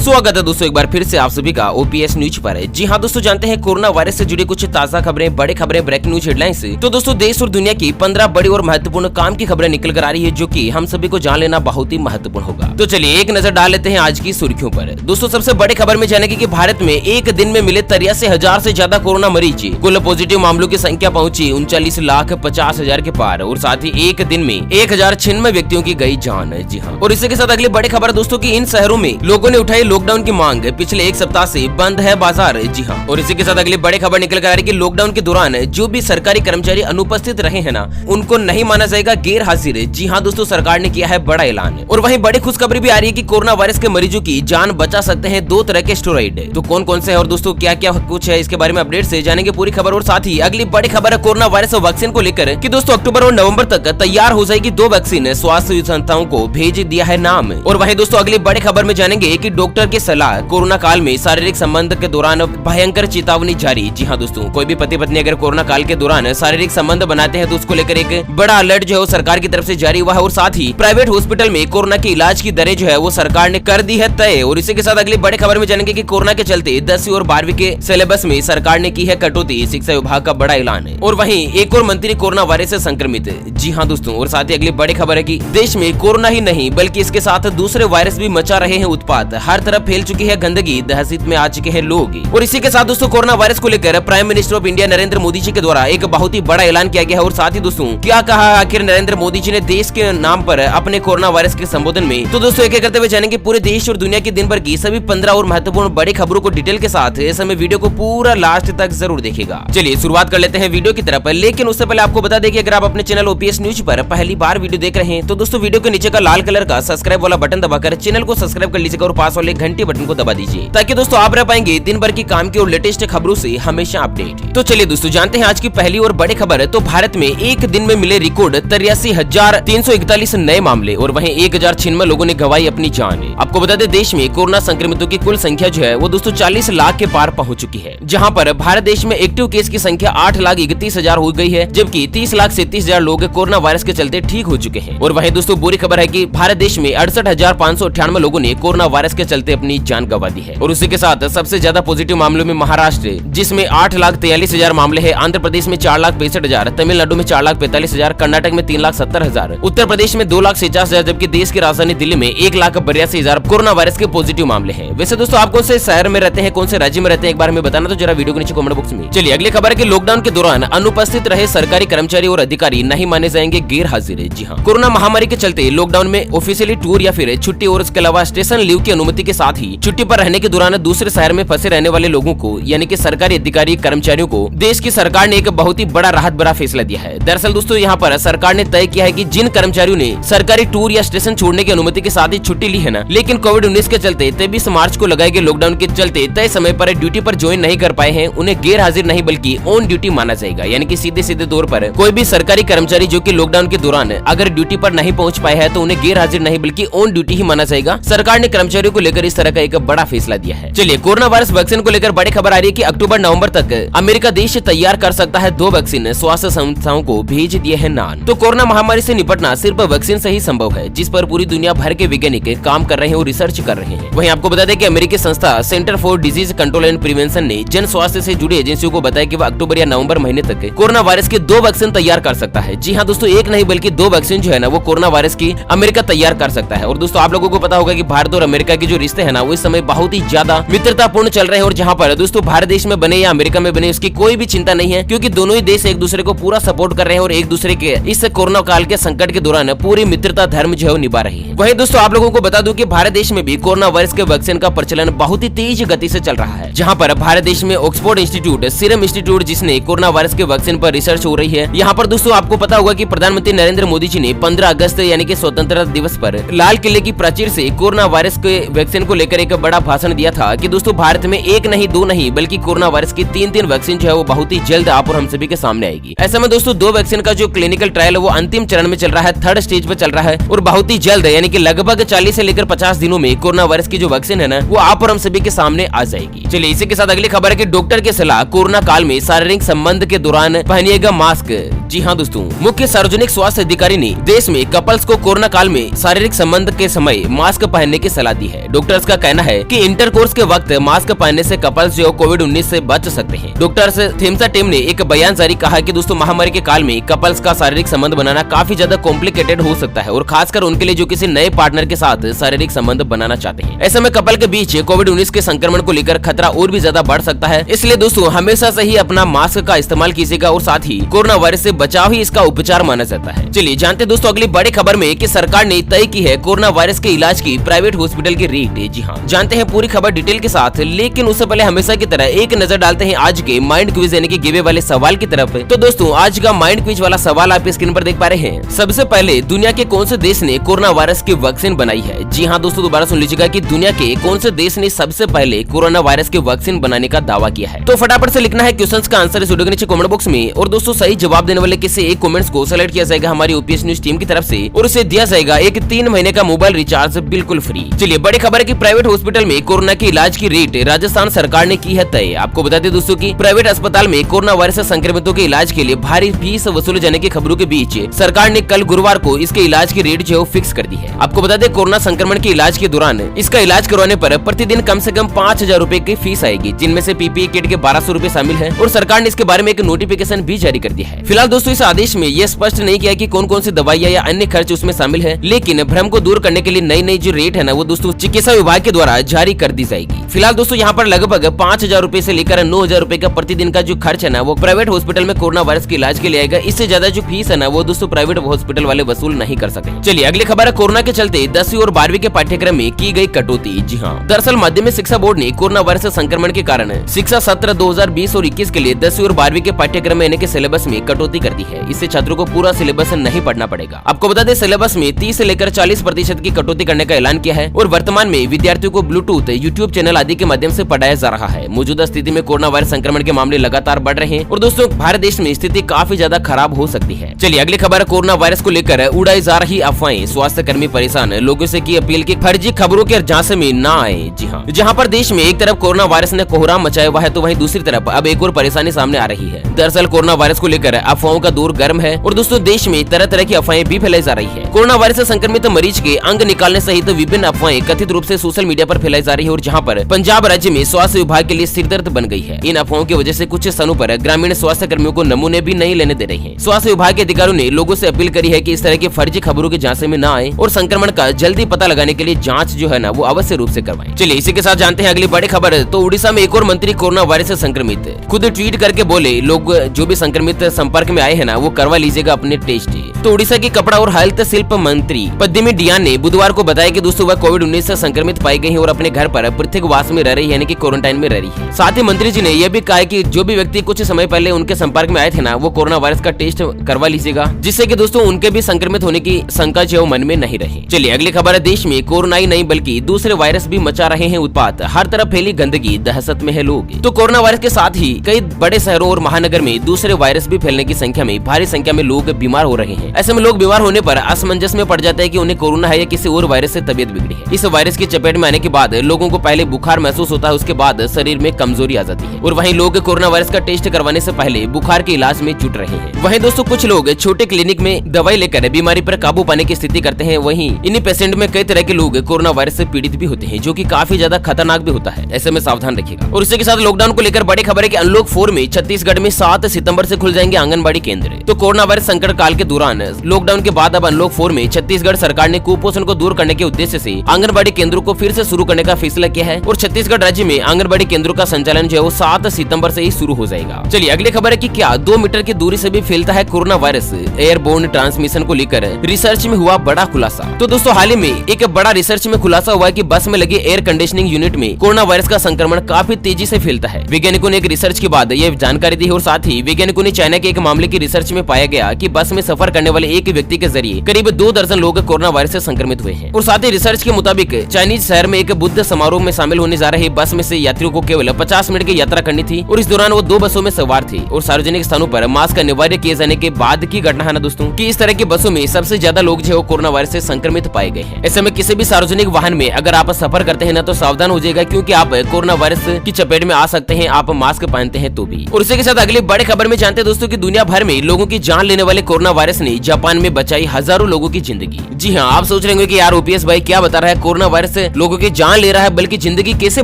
स्वागत है दोस्तों एक बार फिर से आप सभी का ओपीएस न्यूज पर। जी हाँ दोस्तों, जानते हैं कोरोना वायरस से जुड़ी कुछ ताजा खबरें, बड़ी खबरें, ब्रेकिंग न्यूज हेडलाइंस। तो दोस्तों देश और दुनिया की 15 बड़ी और महत्वपूर्ण काम की खबरें निकल कर आ रही है, जो कि हम सभी को जान लेना बहुत ही महत्वपूर्ण होगा। तो चलिए एक नजर डाल लेते हैं आज की सुर्खियों पर। दोस्तों सबसे बड़ी खबर में जानेंगे कि भारत में एक दिन में मिले 83,000 से ज्यादा कोरोना मरीज। कुल पॉजिटिव मामलों की संख्या पहुंची 39,50,000 के पार और साथ ही एक दिन में 1096 व्यक्तियों की गई जान। जी हाँ, और इसी के साथ अगली बड़ी खबर दोस्तों की इन शहरों में लोगों ने उठाई लॉकडाउन की मांग, पिछले एक सप्ताह से बंद है बाजार। जी हाँ, और इसी के साथ अगली बड़ी खबर निकल कर आ रही है कि लॉकडाउन के दौरान जो भी सरकारी कर्मचारी अनुपस्थित रहे हैं ना, उनको नहीं माना जाएगा गैर हाजिर। जी हाँ दोस्तों, सरकार ने किया है बड़ा ऐलान। और वहीं बड़ी खुशखबरी भी आ रही है कि कोरोना वायरस के मरीजों की जान बचा सकते हैं 2 तरह के स्टेरॉइड। तो कौन कौन से है और दोस्तों क्या क्या कुछ है, इसके बारे में अपडेट से जानेंगे पूरी खबर। और साथ ही अगली बड़ी खबर है कोरोना वायरस वैक्सीन को लेकर कि दोस्तों अक्टूबर और नवंबर तक तैयार हो जाएगी 2 वैक्सीन, स्वास्थ्य संस्थाओं को भेज दिया है नाम। और वहीं दोस्तों अगली बड़ी खबर में जानेंगे कि डॉक्टर की सलाह, कोरोना काल में शारीरिक संबंध के दौरान भयंकर चेतावनी जारी। जी हाँ दोस्तों, कोई भी पति पत्नी अगर कोरोना काल के दौरान शारीरिक संबंध बनाते हैं तो उसको लेकर एक बड़ा अलर्ट जो है सरकार की तरफ से जारी हुआ है। और साथ ही प्राइवेट हॉस्पिटल में कोरोना के इलाज की दरें जो है वो सरकार ने कर दी है तय। और इसी के साथ अगली बड़ी खबर में जानेंगे कि कोरोना के चलते 10वीं और 12वीं के सिलेबस में सरकार ने की है कटौती, शिक्षा विभाग का बड़ा ऐलान है। और वहीं एक और मंत्री कोरोना वायरस से संक्रमित। जी हाँ दोस्तों, और साथ ही अगली बड़ी खबर है कि देश में कोरोना ही नहीं बल्कि इसके साथ दूसरे वायरस भी मचा रहे हैं उत्पात, हर तरफ फैल चुकी है गंदगी, दहशत में आ चुके हैं लोग। और इसी के साथ दोस्तों कोरोना वायरस को लेकर prime minister of India Narendra Modi ji के द्वारा एक बहुत ही बड़ा ऐलान किया गया है। और साथ ही दोस्तों क्या कहा आखिर नरेंद्र मोदी जी ने देश के नाम पर अपने कोरोना वायरस के संबोधन में, तो दोस्तों एक करते हुए जानेंगे पूरे देश और दुनिया की दिन भर की सभी 15 और महत्वपूर्ण बड़ी खबरों को डिटेल के साथ। इस समय वीडियो को पूरा लास्ट तक जरूर देखेगा। चलिए शुरुआत कर लेते हैं वीडियो की तरफ, लेकिन उससे पहले आपको बता दें कि अगर आप अपने चैनल ओपीएस न्यूज पर पहली बार वीडियो देख रहे हैं तो दोस्तों वीडियो के नीचे का लाल कलर का सब्सक्राइब वाला बटन दबाकर चैनल को सब्सक्राइब कर लीजिएगा और पास वाले घंटी बटन को दबा दीजिए, ताकि दोस्तों आप रह पाएंगे दिन भर की काम की और लेटेस्ट खबरों से हमेशा अपडेट। तो चलिए दोस्तों जानते हैं आज की पहली और बड़ी खबर। तो भारत में एक दिन में मिले रिकॉर्ड 83,341 नए मामले और वहीं 1096 लोगों ने गंवाई अपनी जान। आपको बता दें देश में कोरोना संक्रमितों की कुल संख्या जो है वो दोस्तों 40 लाख के पार पहुंच चुकी है, जहां पर भारत देश में एक्टिव केस की संख्या 8,31,000 हो गई है, जबकि 30,37,000 लोग कोरोना वायरस के चलते ठीक हो चुके हैं। और वहीं दोस्तों बुरी खबर है कि भारत देश में 68,598 लोगों ने कोरोना वायरस के चलते अपनी जान गंवा दी है। और उसी के साथ सबसे ज्यादा पॉजिटिव मामलों में महाराष्ट्र, जिसमें 8,43,000 मामले हैं, आंध्र प्रदेश में 4,65,000, तमिलनाडु में 4,45,000, कर्नाटक में 3,70,000, उत्तर प्रदेश में 2,50,000, जबकि देश की राजधानी दिल्ली में 1,82,000 कोरोना वायरस के पॉजिटिव मामले हैं। वैसे दोस्तों आप कौन से शहर में रहते हैं, कौन से राज्य में रहते हैं, एक बार हमें बताना तो जरा वीडियो के नीचे कमेंट बॉक्स में। चलिए अगली खबर है कि लॉकडाउन के दौरान अनुपस्थित रहे सरकारी कर्मचारी और अधिकारी नहीं माने जाएंगे गैर हाजिर। जी हाँ, कोरोना महामारी के चलते लॉकडाउन में ऑफिशियली टूर या फिर छुट्टी और इसके अलावा स्टेशन लीव की अनुमति के साथ ही छुट्टी पर रहने के दौरान दूसरे शहर में फंसे रहने वाले लोगों को यानी कि सरकारी अधिकारी कर्मचारियों को देश की सरकार ने एक बहुत ही बड़ा राहत भरा फैसला दिया है। दरअसल दोस्तों यहाँ पर सरकार ने तय किया है कि जिन कर्मचारियों ने सरकारी टूर या स्टेशन छोड़ने की अनुमति के साथ ही छुट्टी ली है ना, लेकिन कोविड-19 के चलते 23 मार्च को लगाए गए लॉकडाउन के चलते तय समय पर ड्यूटी पर ज्वाइन नहीं कर पाए हैं, उन्हें गैर हाजिर नहीं बल्कि ऑन ड्यूटी माना जाएगा। यानी कि सीधे सीधे तौर पर कोई भी सरकारी कर्मचारी जो कि लॉकडाउन के दौरान अगर ड्यूटी पर नहीं पहुंच पाए हैं तो उन्हें गैर हाजिर नहीं बल्कि ऑन ड्यूटी ही माना जाएगा। सरकार ने कर्मचारियों को लेकर इस तरह का एक बड़ा फैसला दिया है। चलिए कोरोना वायरस वैक्सीन को लेकर बड़ी खबर आ रही है कि अक्टूबर नवंबर तक अमेरिका देश तैयार कर सकता है 2 वैक्सीन, स्वास्थ्य संस्थाओं को भेज दिए हैं नाम। तो कोरोना महामारी से निपटना सिर्फ वैक्सीन से ही संभव है, जिस पर पूरी दुनिया भर के वैज्ञानिक काम कर रहे हैं और रिसर्च कर रहे हैं। वहीं आपको बता दें कि अमेरिकी संस्था centre for disease control and prevention ने जन स्वास्थ्य से जुड़ी एजेंसियों को बताया कि वह अक्टूबर या नवंबर महीने तक कोरोना वायरस के 2 वैक्सीन तैयार कर सकता है। जी हाँ दोस्तों, एक नहीं बल्कि 2 वैक्सीन जो है ना वो कोरोना वायरस की अमेरिका तैयार कर सकता है। और दोस्तों आप लोगों को पता होगा कि भारत और अमेरिका के जो रिश्ते हैं ना वो इस समय बहुत ही ज्यादा मित्रतापूर्ण चल रहे हैं। और जहाँ पर दोस्तों भारत देश में बने या अमेरिका में बने उसकी कोई भी चिंता नहीं है, क्योंकि दोनों ही देश एक दूसरे को पूरा सपोर्ट कर रहे हैं और एक दूसरे के इस कोरोना काल के संकट के दौरान पूरी मित्रता धर्म जो है निभा रही है। वहीं दोस्तों आप लोगों को बता दूं कि भारत देश में भी कोरोना वायरस के वैक्सीन का प्रचलन बहुत ही तेज गति से चल रहा है, जहां पर भारत देश में ऑक्सफोर्ड इंस्टीट्यूट, सीरम इंस्टीट्यूट जिसने कोरोना वायरस के वैक्सीन पर रिसर्च हो रही है। यहाँ पर दोस्तों आपको पता होगा कि प्रधानमंत्री नरेंद्र मोदी जी ने 15 अगस्त यानी कि स्वतंत्रता दिवस पर लाल किले की प्राचीर से कोरोना वायरस के वैक्सीन को लेकर एक बड़ा भाषण दिया था कि दोस्तों भारत में एक नहीं 2 नहीं बल्कि कोरोना वायरस की 3 वैक्सीन जो है वो बहुत ही जल्द आप और हम सभी के सामने आएगी। ऐसे में दोस्तों 2 वैक्सीन का जो क्लिनिकल ट्रायल है वो अंतिम चरण में चल रहा है, 3rd स्टेज पे चल रहा है और बहुत ही जल्द यानी कि लगभग 40 से लेकर 50 दिनों में कोरोना वायरस की जो वैक्सीन है ना वो आप और हम सभी के सामने आ जाएगी। चलिए इसी के साथ अगली खबर है कि डॉक्टर की सलाह, कोरोना काल में शारीरिक संबंध के दौरान पहनिएगा मास्क। जी हाँ दोस्तों, मुख्य सार्वजनिक स्वास्थ्य अधिकारी ने देश में कपल्स को कोरोना काल में शारीरिक संबंध के समय मास्क पहनने की सलाह दी है। डॉक्टर डॉक्टर्स का कहना है कि इंटरकोर्स के वक्त मास्क पहनने से कपल्स जो कोविड-19 से बच सकते हैं। डॉक्टर्स थिम्सा टीम ने एक बयान जारी कहा कि दोस्तों महामारी के काल में कपल्स का शारीरिक संबंध बनाना काफी ज्यादा कॉम्प्लिकेटेड हो सकता है और खासकर उनके लिए जो किसी नए पार्टनर के साथ शारीरिक संबंध बनाना चाहते हैं। ऐसे में कपल के बीच कोविड-19 के संक्रमण को लेकर खतरा और भी ज्यादा बढ़ सकता है। इसलिए दोस्तों हमेशा से ही अपना मास्क का इस्तेमाल कीजिएगा और साथ ही कोरोना वायरस से बचाव ही इसका उपचार माना जाता है। चलिए जानते हैं दोस्तों अगली बड़ी खबर में कि सरकार ने तय की है कोरोना वायरस के इलाज की प्राइवेट हॉस्पिटल की रेट। जी हाँ, जानते हैं पूरी खबर डिटेल के साथ, लेकिन उससे पहले हमेशा की तरह एक नजर डालते हैं आज के माइंड क्विज यानी कि गिवे वाले सवाल की तरफ। तो दोस्तों आज का माइंड क्विज वाला सवाल आप स्क्रीन पर देख पा रहे हैं। सबसे पहले दुनिया के कौन से देश ने कोरोना वायरस की वैक्सीन बनाई है? जी हाँ दोस्तों, दोबारा सुन लीजिएगा कि दुनिया के कौन से देश ने सबसे पहले कोरोना वायरस की वैक्सीन बनाने का दावा किया है। तो फटाफट से लिखना है क्वेश्चंस का आंसर इस वीडियो के नीचे कमेंट बॉक्स में, और दोस्तों सही जवाब देने वाले किसी एक कमेंट्स को सेलेक्ट किया जाएगा हमारी ओपीएस न्यूज टीम की तरफ से और उसे दिया जाएगा एक 3 महीने का मोबाइल रिचार्ज बिल्कुल फ्री। चलिए बड़ी खबर है कि प्राइवेट हॉस्पिटल में कोरोना के इलाज की रेट राजस्थान सरकार ने की है तय। आपको बता दें दोस्तों की प्राइवेट अस्पताल में कोरोना वायरस से संक्रमितों के इलाज के लिए भारी फीस वसूले जाने की खबरों के बीच सरकार ने कल गुरुवार को इसके इलाज की रेट जो फिक्स कर दी है। आपको बता दें कोरोना संक्रमण के इलाज के दौरान इसका इलाज करवाने पर प्रतिदिन कम से कम 5,000 रूपए की फीस आएगी, जिनमें से पीपीई किट के 1200 रूपए शामिल है और सरकार ने इसके बारे में एक नोटिफिकेशन भी जारी कर दिया है। फिलहाल दोस्तों इस आदेश में यह स्पष्ट नहीं किया कि कौन कौन सी दवाइयां या अन्य खर्च उसमें शामिल है, लेकिन भ्रम को दूर करने के लिए नई नई जो रेट है ना वो दोस्तों चिकित्सा विभाग के द्वारा जारी कर दी जाएगी। फिलहाल दोस्तों यहाँ पर लगभग 5,000 रूपए से लेकर 9,000 रूपए का प्रतिदिन का जो खर्च है ना वो प्राइवेट हॉस्पिटल में कोरोना वायरस के इलाज के लिए आएगा। इससे ज्यादा जो फीस है ना वो दोस्तों प्राइवेट हॉस्पिटल वाले वसूल नहीं कर सके। चलिए अगली खबर है कोरोना के चलते 10वीं और 12वीं के पाठ्यक्रम में की गई कटौती। जी हाँ, दरअसल माध्यमिक शिक्षा बोर्ड ने कोरोना वायरस संक्रमण के कारण शिक्षा सत्र 2020 और 21 के लिए 10वीं और 12वीं के पाठ्यक्रम में यानी कि सिलेबस में कटौती कर दी है। इससे छात्रों को पूरा सिलेबस नहीं पढ़ना पड़ेगा। आपको बता दें सिलेबस में 30 से लेकर 40% की कटौती करने का ऐलान किया है और वर्तमान में विद्यार्थियों को ब्लूटूथ, यूट्यूब चैनल आदि के माध्यम से पढ़ाया जा रहा है। मौजूदा स्थिति में कोरोना वायरस संक्रमण के मामले लगातार बढ़ रहे हैं और दोस्तों भारत देश में स्थिति काफी ज्यादा खराब हो सकती है। चलिए अगली खबर कोरोना वायरस को लेकर उड़ाई जा रही अफवाहें, स्वास्थ्य कर्मी परेशान, लोगों से की अपील की फर्जी खबरों के झांसे में न आए। जी हाँ, जहाँ पर देश में एक तरफ कोरोना वायरस ने कोहराम मचाया हुआ है तो वहीं दूसरी तरफ अब एक और परेशानी सामने आ रही है। दरअसल कोरोना वायरस को लेकर अफवाहों का दौर गर्म है और दोस्तों देश में तरह तरह की अफवाहें भी फैलाई जा रही है। कोरोना वायरस से संक्रमित मरीज के अंग निकालने सहित विभिन्न अफवाहें कथित रूप से सोशल मीडिया पर फैलाई जा रही है और जहाँ पर पंजाब राज्य में स्वास्थ्य विभाग के लिए सिरदर्द बन गई है। इन अफवाहों की वजह से कुछ स्थानों पर ग्रामीण स्वास्थ्य कर्मियों को नमूने भी नहीं लेने दे रहे हैं। स्वास्थ्य विभाग के अधिकारियों ने लोगों से अपील करी है कि इस तरह की फर्जी खबरों के झांसे में न आए और संक्रमण का जल्दी पता लगाने के लिए जांच जो है ना वो अवश्य रूप से करवाएं। चलिए इसी के साथ जानते हैं अगली बड़ी खबर। तो उड़ीसा में एक और मंत्री कोरोना वायरस से संक्रमित, खुद ट्वीट करके बोले लोग जो भी संक्रमित संपर्क में आए हैं ना वो करवा लीजिएगा अपने टेस्ट। तो उड़ीसा की कपड़ा और हल्थ शिल्प मंत्री पद्मिनी डियान ने बुधवार को बताया कि दोस्तों वह कोविड-19 से संक्रमित पाई गई है और अपने घर पर पृथकवास में रह रही है यानी कि क्वारंटाइन में रह रही है। साथ ही मंत्री जी ने यह भी कहा कि जो भी व्यक्ति कुछ समय पहले उनके संपर्क में आए थे ना वो कोरोना वायरस का टेस्ट करवा लीजिएगा, जिससे कि दोस्तों उनके भी संक्रमित होने की शंका जो मन में नहीं रहे। चलिए अगली खबर है देश में कोरोना ही नहीं बल्कि दूसरे वायरस भी मचा रहे हैं उत्पात, हर तरफ फैली गंदगी, दहशत में है लोग। तो कोरोना वायरस के साथ ही कई बड़े शहरों और महानगर में दूसरे वायरस भी फैलने की संख्या में भारी संख्या में लोग बीमार हो रहे हैं। ऐसे में लोग बीमार होने पर असमंजस में पड़ जाता है कि उन्हें कोरोना है या किसी और वायरस से तबीयत बिगड़ी है। इस वायरस की चपेट में आने के बाद लोगों को पहले बुखार महसूस होता है, उसके बाद शरीर में कमजोरी आ जाती है और वहीं लोग कोरोना वायरस का टेस्ट करवाने से पहले बुखार के इलाज में जुट रहे हैं। वहीं दोस्तों कुछ लोग छोटे क्लिनिक में दवाई लेकर बीमारी पर काबू पाने की स्थिति करते हैं। वहीं इन्हीं पेशेंट में कई तरह के लोग कोरोना वायरस से पीड़ित भी होते हैं, जो कि काफी ज्यादा खतरनाक भी होता है। ऐसे में सावधान रखिएगा। और इसी के साथ लॉकडाउन को लेकर बड़ी खबर है कि अनलॉक 4 में छत्तीसगढ़ में 7 सितंबर से खुल जाएंगे आंगनबाड़ी केंद्र। तो कोरोना वायरस संकट काल के दौरान लॉकडाउन के बाद अब अनलॉक 4 में छत्तीसगढ़ सरकार ने कुपोषण को दूर करने के उद्देश्य से आंगनबाड़ी केंद्रों को फिर से शुरू करने का फैसला किया है और छत्तीसगढ़ राज्य में आंगनबाड़ी केंद्रों का संचालन जो है वो 7 सितंबर से ही शुरू हो जाएगा। चलिए अगली खबर है कि क्या 2 मीटर की दूरी से भी फैलता है कोरोना वायरस, एयरबोर्न ट्रांसमिशन को लेकर रिसर्च में हुआ बड़ा खुलासा। तो दोस्तों हाल ही में एक बड़ा रिसर्च में खुलासा हुआ है कि बस में लगे एयर कंडीशनिंग यूनिट में कोरोना वायरस का संक्रमण काफी तेजी से फैलता है। वैज्ञानिकों ने एक रिसर्च के बाद यह जानकारी दी और साथ ही वैज्ञानिकों ने चाइना के एक मामले की रिसर्च में पाया गया कि बस में सफर करने वाले एक व्यक्ति के जरिए करीब 2 दर्जन लोग कोरोना वायरस से संक्रमित हुए हैं। और साथ ही रिसर्च के मुताबिक चाइनीज शहर में एक बुद्ध समारोह में शामिल होने जा रहे बस में से यात्रियों को केवल 50 मिनट की यात्रा करनी थी और इस दौरान वो 2 बसों में सवार थे और सार्वजनिक स्थानों पर मास्क अनिवार्य किए जाने के बाद की घटना है ना दोस्तों कि इस तरह की बसों में सबसे ज्यादा लोग जो कोरोना वायरस से संक्रमित पाए गए हैं। ऐसे में किसी भी सार्वजनिक वाहन में अगर आप सफर करते हैं ना तो सावधान हो जाएगा, क्योंकि आप कोरोना वायरस की चपेट में आ सकते हैं आप मास्क पहनते हैं तो भी। और इसी के साथ अगली बड़ी खबर में जानते हैं दोस्तों कि दुनिया भर में लोगों की जान लेने वाले कोरोना वायरस ने जापान में बचाई हजारों लोगों की जिंदगी। जी हाँ, आप सोच रहे होंगे कि यार ओपीएस भाई क्या बता रहा है, कोरोना वायरस लोगों की जान ले रहा है बल्कि जिंदगी कैसे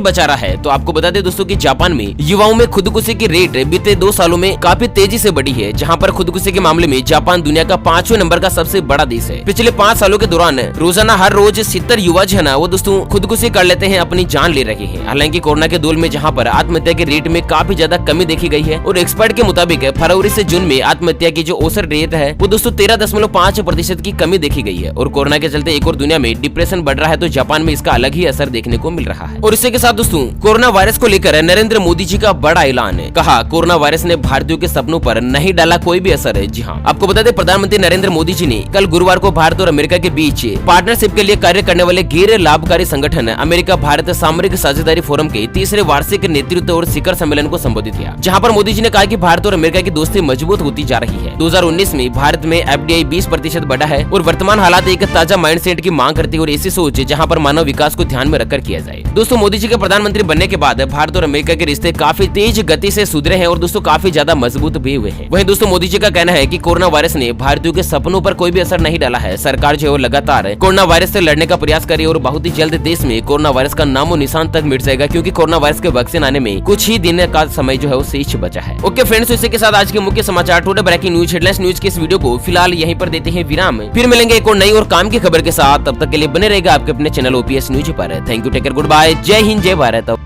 बचा रहा है। तो आपको बता दें दोस्तों कि जापान में युवाओं में खुदकुशी की रेट बीते 2 सालों में काफी तेजी से बढ़ी है, जहां पर खुदकुशी के मामले में जापान दुनिया का 5वें नंबर का सबसे बड़ा देश है। पिछले 5 सालों के दौरान रोजाना हर रोज 70 युवा जो है ना वो दोस्तों खुदकुशी कर लेते हैं, अपनी जान ले रहे हैं। हालांकि कोरोना के दौर में जहां पर आत्महत्या के रेट में काफी ज्यादा कमी देखी गई है और एक्सपर्ट के मुताबिक फरवरी से जून में आत्महत्या की जो औसत रेट है वो दोस्तों 13.5% की कमी देखी गई है। और कोरोना के चलते एक और दुनिया में डिप्रेशन बढ़ रहा है, तो जापान में इसका अलग ही असर देखने को मिल रहा है। और इसी के साथ दोस्तों कोरोना वायरस को लेकर नरेंद्र मोदी जी का बड़ा ऐलान है। कहा कोरोना वायरस ने भारतीयों के सपनों पर नहीं डाला कोई भी असर है। जी हाँ, आपको बता दें प्रधानमंत्री नरेंद्र मोदी जी ने कल गुरुवार को भारत और अमेरिका के बीच पार्टनरशिप के लिए कार्य करने वाले गैर लाभकारी संगठन अमेरिका भारत सामरिक साझेदारी फोरम के 3रे वार्षिक नेतृत्व और शिखर सम्मेलन को संबोधित किया, जहां पर मोदी जी ने कहा कि भारत और अमेरिका की दोस्ती मजबूत होती जा रही है। 2019 में भारत में FDI 20% बढ़ा है और वर्तमान हालात एक ताजा माइंडसेट की मांग करती है और ऐसी सोच जहां पर मानव विकास को ध्यान में रखकर किया जाए। दोस्तों मोदी जी के प्रधानमंत्री बनने के बाद भारत और अमेरिका के रिश्ते काफी तेज गति से सुधरे हैं और दोस्तों काफी ज्यादा मजबूत भी हुए हैं। वहीं दोस्तों मोदी जी का कहना है कि कोरोना वायरस ने भारतीयों के सपनों पर कोई भी असर नहीं डाला है। सरकार जो है लगातार कोरोना वायरस से लड़ने का प्रयास कर रही है और बहुत ही जल्द देश में कोरोना वायरस का नामो निशान तक मिट जाएगा, क्योंकि कोरोना वायरस के वैक्सीन आने में कुछ ही दिन का समय जो है वो शेष बचा है। ओके फ्रेंड्स, इसी के साथ आज के मुख्य समाचार today breaking news headlines news के इस वीडियो को फिलहाल यहीं पर देते हैं विराम। फिर मिलेंगे एक और नई और काम की खबर के साथ, तब तक के लिए बने रहेगा आपके अपने चैनल OPS न्यूज पर। Thank you, take care, good bye, जय हिंद, जय भारत।